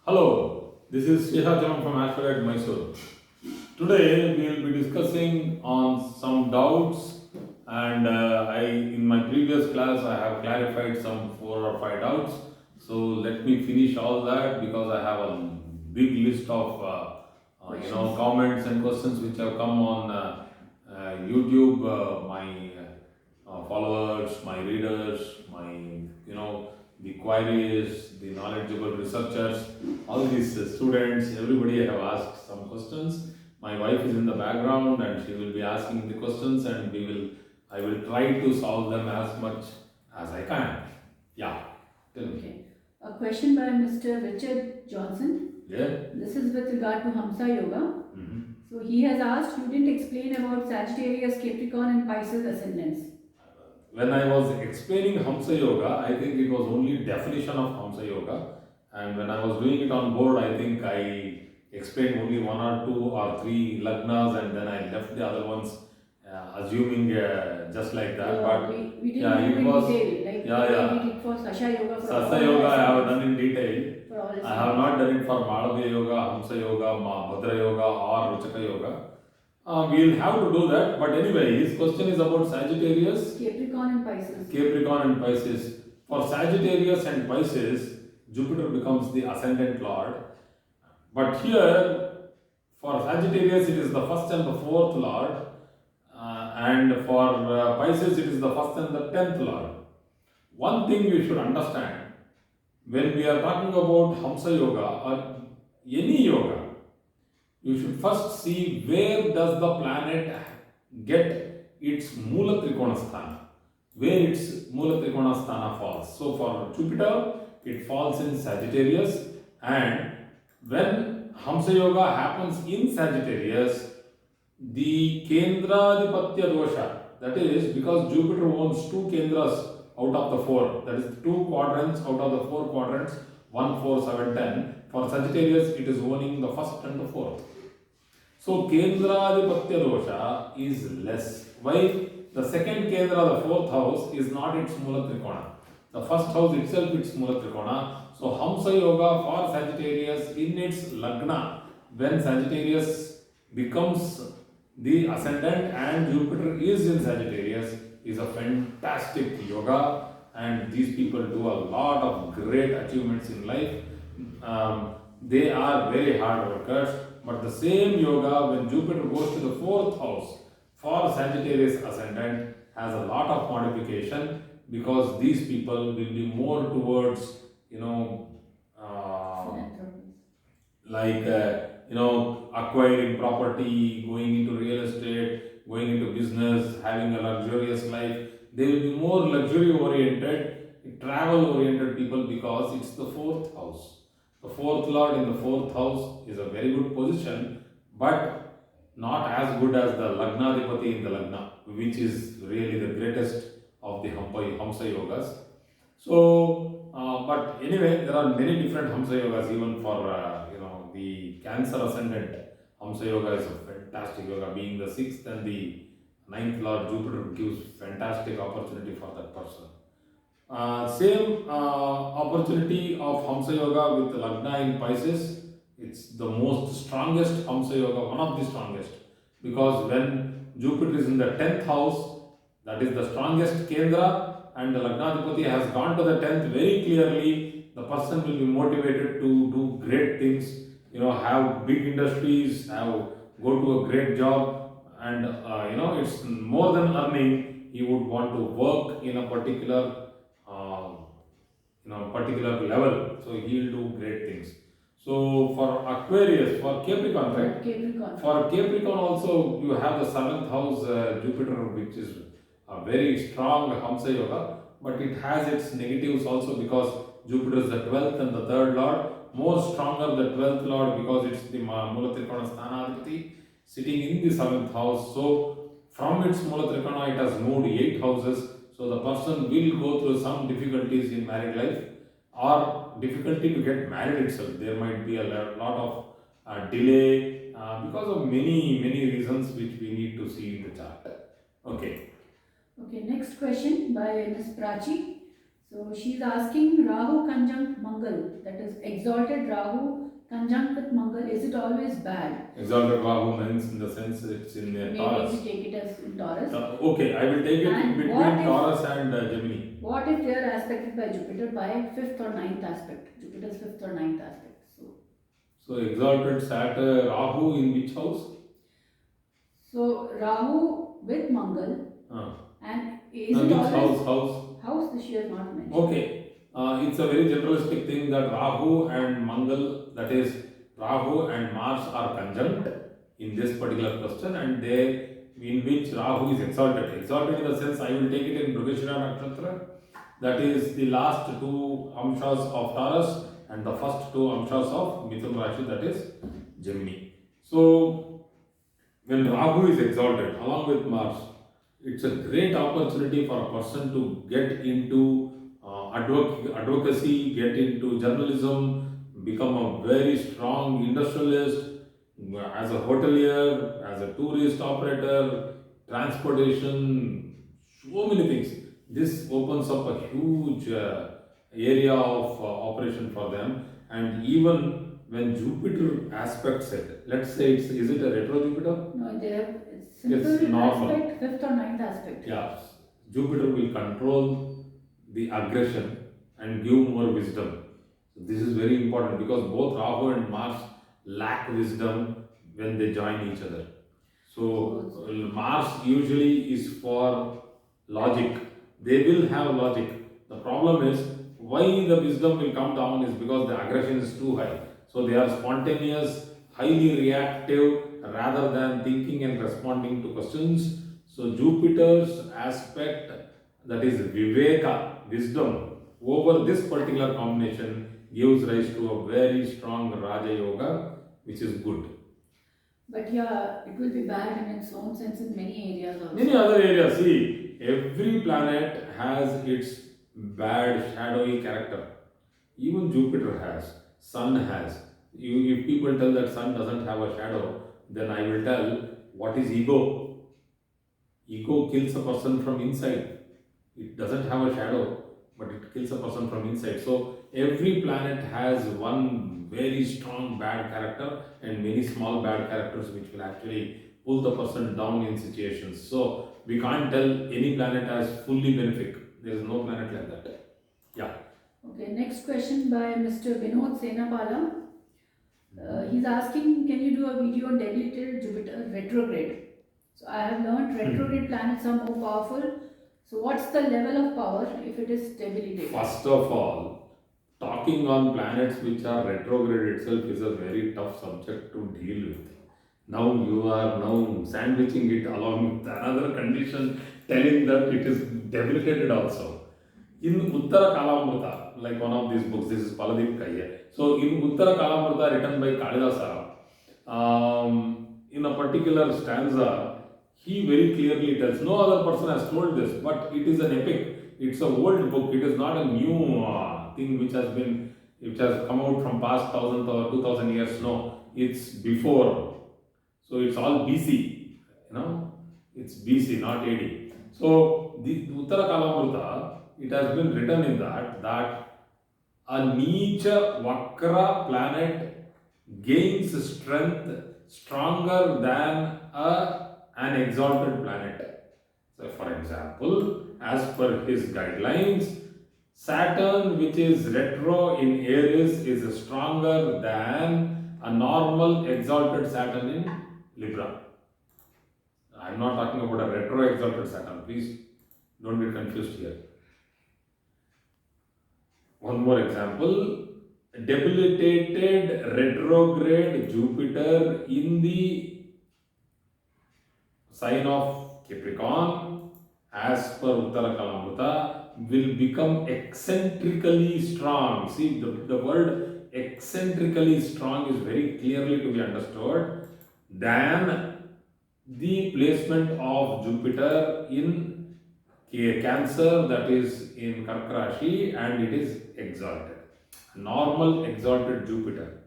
Hello, this is Shehajalam from Astrolabe, Mysore. Today we will be discussing on some doubts, and in my previous class I have clarified some 4 or 5 doubts. So let me finish all that because I have a big list of comments and questions which have come on YouTube. My followers, my readers, my the queries, the knowledgeable researchers, all these students, everybody have asked some questions. My wife is in the background and she will be asking the questions, and I will try to solve them as much as I can. Yeah, tell me. Okay. A question by Mr. Richard Johnson. Yeah. This is with regard to Hamsa Yoga. Mm-hmm. So he has asked, you didn't explain about Sagittarius, Capricorn and Pisces ascendants. When I was explaining Hamsa Yoga, I think it was only definition of Hamsa Yoga, and when I was doing it on board, I think I explained only 1 or 2 or 3 lagnas, and then I left the other ones assuming just like that. But we didn't yeah, do it in was detail, like yeah. we did for Sasha Yoga. For Sasa all Yoga I have ascendants, done in detail. for all I have ascendants. not done it for Malavya Yoga, Hamsa Yoga, Bhadra Yoga or Ruchaka Yoga. We'll have to do that, but anyway, his question is about Sagittarius, Capricorn and Pisces. Capricorn and Pisces. For Sagittarius and Pisces, Jupiter becomes the ascendant lord. But here, for Sagittarius, it is the first and the fourth lord, and for Pisces, it is the first and the 10th lord. One thing you should understand when we are talking about Hamsa Yoga or any yoga, you should first see where does the planet get its Mula Trikona Sthana, where its Mula Trikona Sthana falls. So for Jupiter, it falls in Sagittarius, and when Hamsa Yoga happens in Sagittarius, the Kendradipatya dosha, that is because Jupiter owns 2 Kendras out of the 4, that is 2 quadrants out of the 4 quadrants, 1, 4, 7, 10. For Sagittarius, it is owning the first and the fourth. So Kendradipatya dosha is less. Why? The second Kendra, the 4th house, is not its Mula Trikona. The first house itself its Mula Trikona. So Hamsa Yoga for Sagittarius in its Lagna, when Sagittarius becomes the ascendant and Jupiter is in Sagittarius, is a fantastic yoga, and these people do a lot of great achievements in life. They are very hard workers, but the same yoga, when Jupiter goes to the 4th house for Sagittarius ascendant, has a lot of modification, because these people will be more towards like acquiring property, going into real estate, going into business, having a luxurious life. They will be more luxury oriented, travel oriented people, because it's the 4th house. The 4th lord in the 4th house is a very good position, but not as good as the Lagnadipati in the Lagna, which is really the greatest of the Hamsa Yogas. So, but anyway, there are many different Hamsa Yogas, even for the Cancer ascendant. Hamsa Yoga is a fantastic yoga, being the 6th and the 9th lord Jupiter gives fantastic opportunity for that person. Same opportunity of Hamsa Yoga with Lagna in Pisces. It's the most strongest Hamsa Yoga, one of the strongest, because when Jupiter is in the 10th house, that is the strongest Kendra, and the Lagnadipati has gone to the 10th very clearly, the person will be motivated to do great things, have big industries, go to a great job, and it's more than earning. He would want to work in a particular level, so he will do great things. So for Aquarius, for Capricorn, right? Capricorn. For Capricorn also, you have the 7th house Jupiter, which is a very strong Hamsa Yoga, but it has its negatives also, because Jupiter is the 12th and the 3rd lord. More stronger the 12th lord, because it's the Mula Trikona Sthanadipati sitting in the 7th house. So from its Mula Trikona, it has moved 8 houses. So the person will go through some difficulties in married life, or difficulty to get married itself. There might be a lot of delay because of many reasons which we need to see in the chart. Okay. Okay, next question by Ms. Prachi. So she's asking Rahu conjunct Mangal, that is exalted Rahu conjunct with Mangal, is it always bad? Exalted Rahu means in the sense it's in Maybe Taurus. we take it as in Taurus. Okay, I will take it And between what if- Taurus and Gemini. What if they are aspected by Jupiter by 5th or 9th aspect? Jupiter's 5th or 9th aspect. So exalted Saturn, Rahu in which house? So Rahu with Mangal, and is it Which always house? This she has not mentioned. Okay. It's a very generalistic thing that Rahu and Mangal, that is Rahu and Mars are conjunct in this particular question, and they in which Rahu is exalted. Exalted in the sense I will take it in Mrigashira Nakshatra, that is the last two Amshas of Taurus and the first two Amshas of Mithun Rashi, that is Gemini. So when Rahu is exalted along with Mars, it's a great opportunity for a person to get into advocacy, get into journalism, become a very strong industrialist, as a hotelier, as a tourist operator, transportation, so many things. This opens up a huge area of operation for them. And even when Jupiter aspects it, let's say is it a retro Jupiter? No, they have simple It's normal. aspect, 5th or 9th aspect. Yeah, Jupiter will control the aggression and give more wisdom. So this is very important because both Rahu and Mars lack wisdom when they join each other. So Mars usually is for logic. They will have logic. The problem is why the wisdom will come down is because the aggression is too high. So they are spontaneous, highly reactive rather than thinking and responding to questions. So Jupiter's aspect, that is Viveka, wisdom, over this particular combination gives rise to a very strong Raja Yoga, which is good. But yeah, it will be bad in its own sense in many areas also. Many other areas, see, every planet has its bad, shadowy character. Even Jupiter has, Sun has. If people tell that Sun doesn't have a shadow, then I will tell what is ego. Ego kills a person from inside. It doesn't have a shadow, but it kills a person from inside. So every planet has one very strong bad character and many small bad characters which will actually pull the person down in situations. So we can't tell any planet as fully benefic. There is no planet like that. Yeah. Okay, next question by Mr. Vinod Senapala. He's asking, can you do a video on debilitated Jupiter retrograde? So I have learned retrograde planets are more powerful. So what's the level of power if it is debilitated? First of all, talking on planets which are retrograde itself is a very tough subject to deal with. Now you are now sandwiching it along with another condition, telling that it is debilitated also. In Uttara Kalamrita, like one of these books, this is Paladeep Kaiya. So in Uttara Kalamrita written by Kalidasa, in a particular stanza, he very clearly tells, no other person has told this, but it is an epic. It's an old book. It is not a new thing which has come out from past 1000 or 2000 years. No, it's before. So it's all BC. It's BC, not AD. So the Uttara Kalamrita, it has been written in that a Neecha Vakra planet gains strength stronger than an exalted planet. So for example, as per his guidelines, Saturn, which is retro in Aries, is stronger than a normal exalted Saturn in Libra. I am not talking about a retro exalted Saturn, please don't get confused here. One more example, debilitated retrograde Jupiter in the sign of Capricorn, as per Uttara Kalamrita, will become eccentrically strong. See, the word eccentrically strong is very clearly to be understood than the placement of Jupiter in Cancer, that is in Karka Rashi, and it is exalted. Normal exalted Jupiter.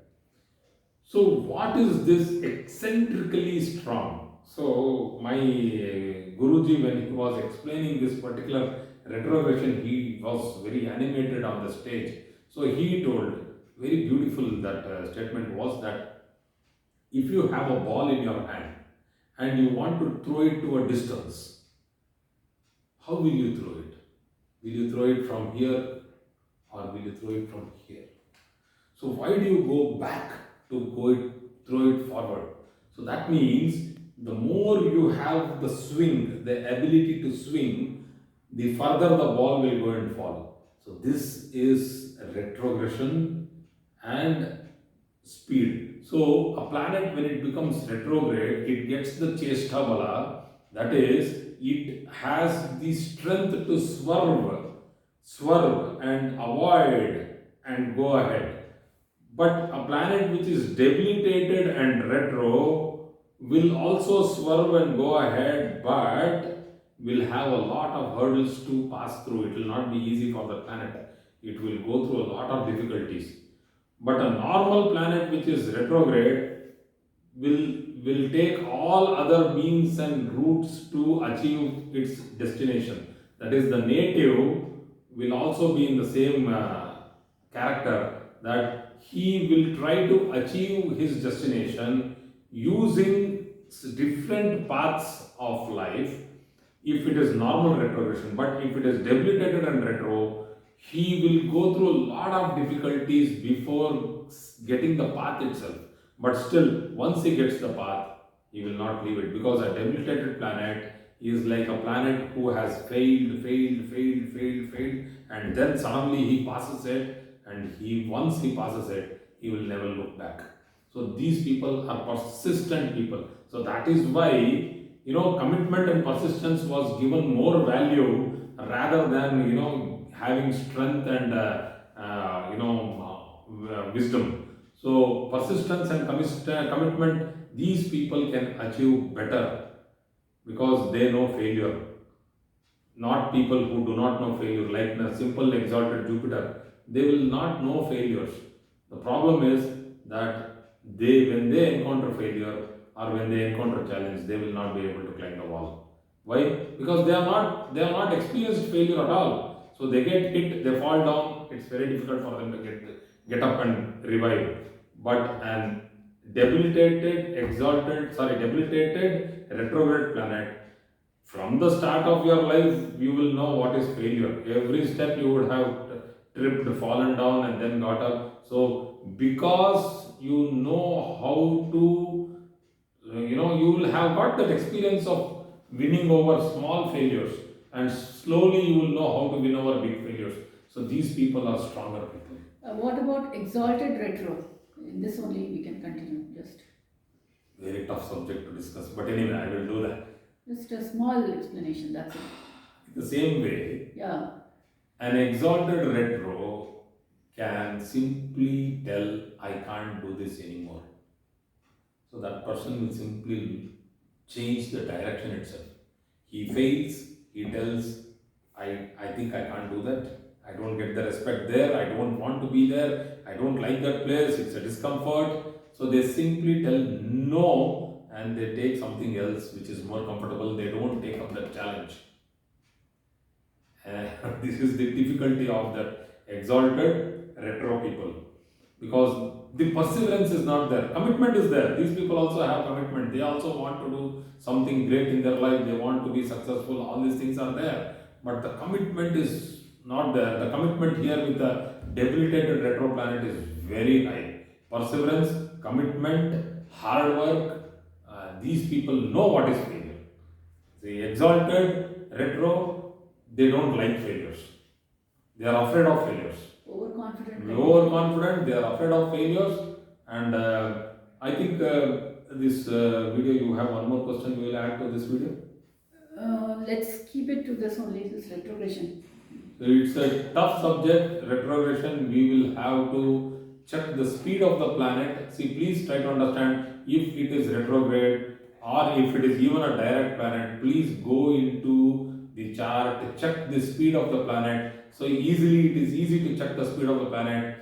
So what is this eccentrically strong? So my Guruji, when he was explaining this particular retrogression, he was very animated on the stage. So he told, very beautiful that statement was that if you have a ball in your hand and you want to throw it to a distance, how will you throw it? Will you throw it from here or will you throw it from here? So why do you go back to throw it forward? So that means the more you have the swing, the ability to swing, the further the ball will go and fall. So this is retrogression and speed. So a planet, when it becomes retrograde, it gets the chesta bala, that is, it has the strength to swerve and avoid and go ahead. But a planet which is debilitated and retro will also swerve and go ahead, but will have a lot of hurdles to pass through. It will not be easy for the planet. It will go through a lot of difficulties. But a normal planet which is retrograde will take all other means and routes to achieve its destination. That is, the native will also be in the same character, that he will try to achieve his destination using different paths of life if it is normal retrogression. But if it is debilitated and retro, he will go through a lot of difficulties before getting the path itself. But still, once he gets the path, he will not leave it, because a debilitated planet is like a planet who has failed, and then suddenly he passes it, and once he passes it, he will never look back. So these people are persistent people. So that is why, commitment and persistence was given more value rather than, having strength and, wisdom. So persistence and commitment, these people can achieve better because they know failure. Not people who do not know failure, like the simple exalted Jupiter, they will not know failures. The problem is that when they encounter failure or when they encounter challenge, they will not be able to climb the wall. Why? Because they have not experienced failure at all. So they get hit, they fall down. It's very difficult for them to get up and revive. But an debilitated retrograde planet, from the start of your life, you will know what is failure. Every step you would have tripped, fallen down, and then got up. So, because you know how to, you will have got that experience of winning over small failures, and slowly you will know how to win over big failures. So, these people are stronger people. What about exalted retro? In this only we can continue. Just very tough subject to discuss, but anyway, I will do that. Just a small explanation, that's it. The same way, Yeah. An exalted retro can simply tell, I can't do this anymore. So that person will simply change the direction itself. He fails, he tells, I think I can't do that. I don't get the respect there, I don't want to be there, I don't like that place, it's a discomfort. So they simply tell no, and they take something else which is more comfortable. They don't take up that challenge. This is the difficulty of the exalted retro people, because the perseverance is not there. Commitment is there. These people also have commitment. They also want to do something great in their life. They want to be successful. All these things are there, but the commitment is not there. The commitment here with the debilitated retro planet is very high. Perseverance, commitment, hard work. These people know what is failure. The exalted retro, they don't like failures. They are afraid of failures. Overconfident, they are afraid of failures. And I think this video, you have one more question we will add to this video. Let's keep it to this only, this retrogression. So it's a tough subject, retrogression. We will have to check the speed of the planet. See, please try to understand, if it is retrograde or if it is even a direct planet, please go into the chart, check the speed of the planet. So it is easy to check the speed of the planet.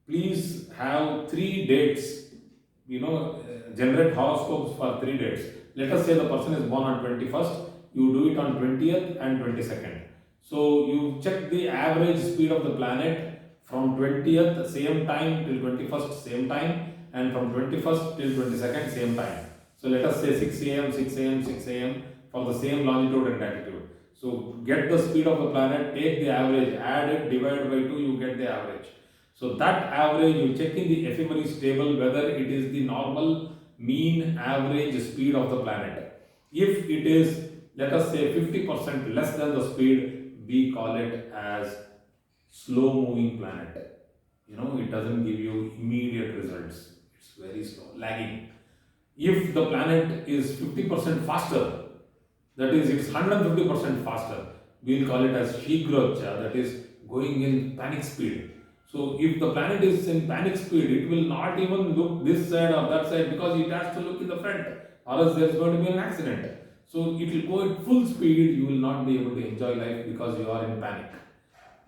Please have 3 dates, generate horoscopes for 3 dates. Let us say the person is born on 21st. you do it on 20th and 22nd. So you check the average speed of the planet from 20th same time till 21st same time, and from 21st till 22nd same time. So let us say 6 am, 6 am, 6 am for the same longitude and latitude. So get the speed of the planet, take the average, add it, divide by 2, you get the average. So that average, you check in the ephemeris table whether it is the normal mean average speed of the planet. If it is, let us say 50% less than the speed, we call it as slow moving planet. It doesn't give you immediate results. It's very slow, lagging. If the planet is 50% faster, that is, it's 150% faster, we'll call it as shigrocha, that is going in panic speed. So if the planet is in panic speed, it will not even look this side or that side because it has to look in the front, or else there's going to be an accident. So it will go at full speed, you will not be able to enjoy life because you are in panic.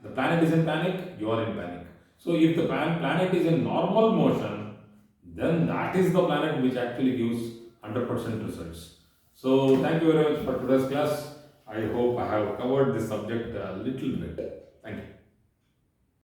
The planet is in panic, you are in panic. So if the planet is in normal motion, then that is the planet which actually gives 100% results. So thank you very much for today's class. I hope I have covered this subject a little bit.